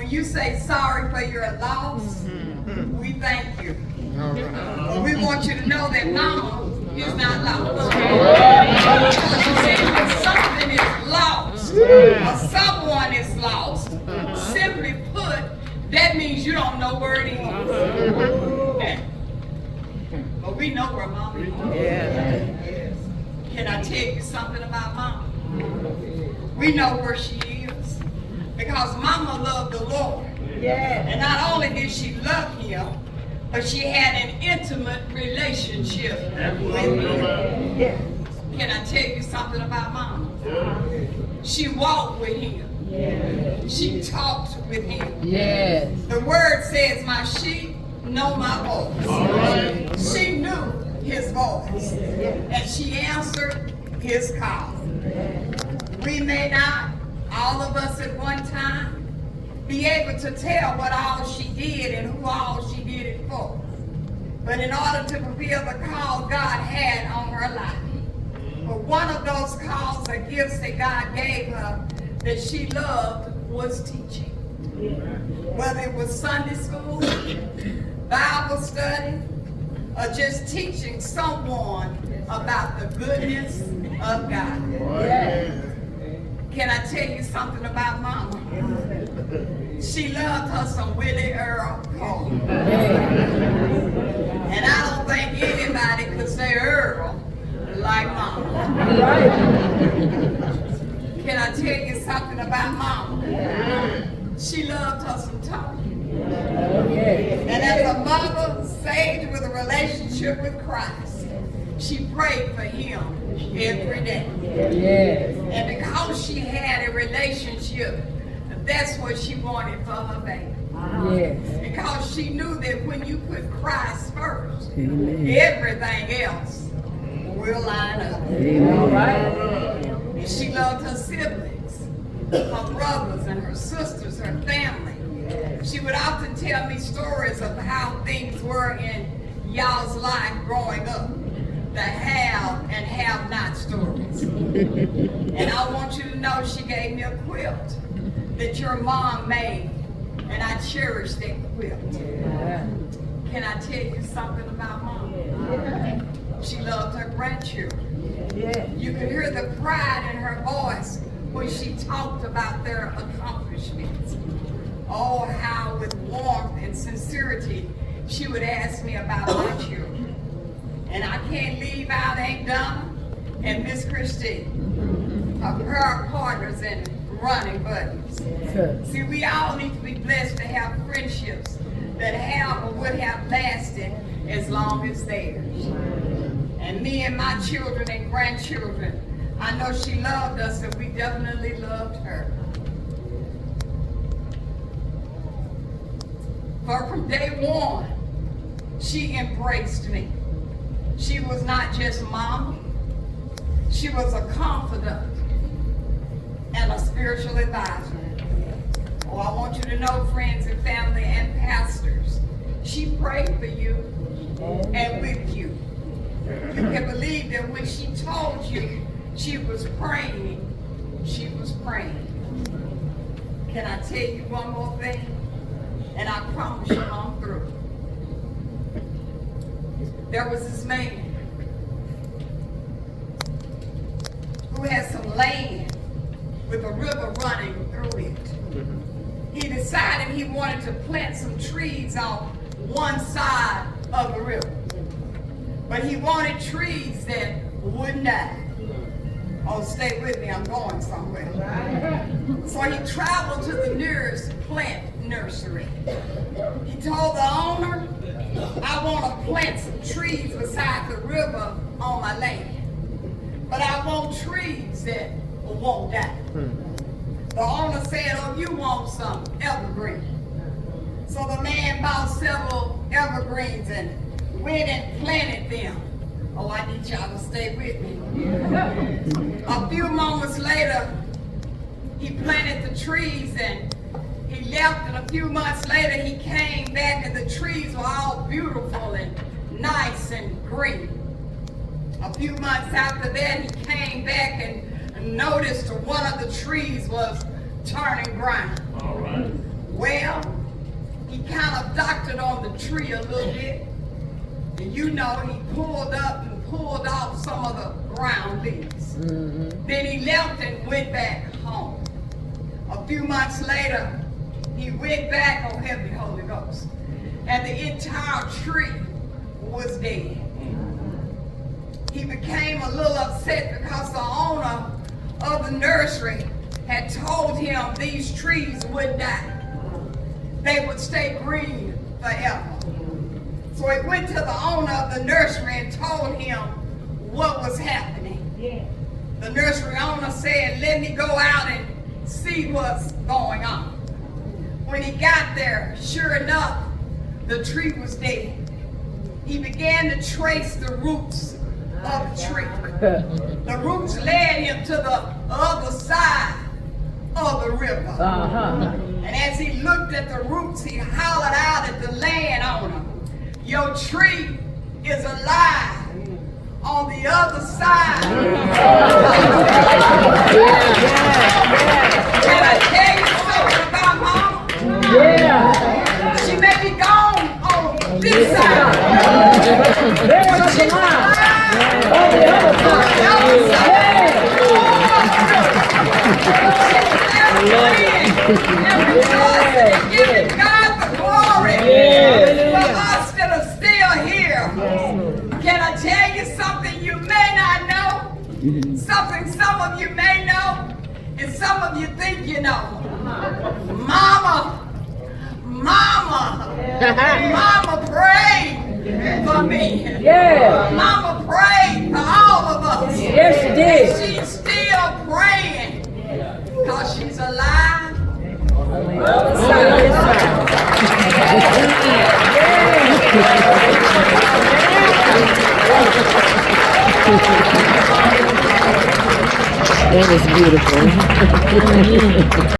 when you say sorry for your loss, we thank you. But we want you to know that Mama is not lost. Because you said when something is lost, or someone is lost, simply put, that means you don't know where it is. But we know where Mama is. Yes. Can I tell you something about Mama? We know where she is. Because Mama loved the Lord. And not only did she love him, but she had an intimate relationship with him. Can I tell you something about Mama? She walked with him. She talked with him. The word says, my sheep know my voice. She knew his voice. And she answered his call. We may not, all of us at one time, be able to tell what all she did and who all she did it for. But in order to fulfill the call God had on her life, but one of those calls or gifts that God gave her that she loved was teaching. Whether it was Sunday school, Bible study, or just teaching someone about the goodness of God. Can I tell you something about Mama? She loved her some Willie Earl Coleman. And I don't think anybody could say Earl like Mama. Can I tell you something about Mama? She loved her some talking. And as a mother saved with a relationship with Christ, she prayed for him every day. And because she had a relationship, that's what she wanted for her baby. Because she knew that when you put Christ first, everything else will line up. And she loved her siblings, her brothers and her sisters, her family. She would often tell me stories of how things were in y'all's life growing up. The have and have not stories. And I want you to know she gave me a quilt that your mom made, and I cherish that quilt. Can I tell you something about Mom? She loved her grandchildren. You could hear the pride in her voice when she talked about their accomplishments. Oh, how with warmth and sincerity she would ask me about my children. And I can't leave out Aunt Donna and Miss Christine, her prayer partners and running buddies. See, we all need to be blessed to have friendships that have or would have lasted as long as theirs. And me and my children and grandchildren, I know she loved us, and we definitely loved her. For from day one, she embraced me. She was not just Mama, she was a confidant and a spiritual advisor. Oh, I want you to know, friends and family and pastors, she prayed for you and with you. You can believe that when she told you she was praying, she was praying. Can I tell you one more thing? And I promise you I'm through. There was this man who had some land with a river running through it. He decided he wanted to plant some trees on one side of the river. But he wanted trees that wouldn't die. Oh, stay with me, I'm going somewhere. So he traveled to the nearest plant nursery. He told the owner, I want to plant some trees beside the river on my land. But I want trees that won't die. The owner said, oh, you want some evergreen. So the man bought several evergreens and went and planted them. Oh, I need y'all to stay with me. A few moments later, he planted the trees and he left, and a few months later he came back and the trees were all beautiful and nice and green. A few months after that he came back and noticed one of the trees was turning brown. Well, he kind of doctored on the tree a little bit. And you know, he pulled up and pulled off some of the ground leaves. Then he left and went back home. A few months later, he went back, oh heavenly Holy Ghost, and the entire tree was dead. He became a little upset because the owner of the nursery had told him these trees wouldn't die. They would stay green forever. So he went to the owner of the nursery and told him what was happening. The nursery owner said, let me go out and see what's going on. When he got there, sure enough, the tree was dead. He began to trace the roots of the tree. The roots led him to the other side of the river. And as he looked at the roots, he hollered out at the landowner, your tree is alive on the other side. Can I tell you something about Mama? She may be gone on this side. She's alive on the other side. Giving God the glory for us that are still here. Can I tell you something you may not know? Something some of you may know, and some of you think you know. Mama prayed for me. Mama prayed for all of us. Yes, she did. And she's still praying because she's alive. That was beautiful.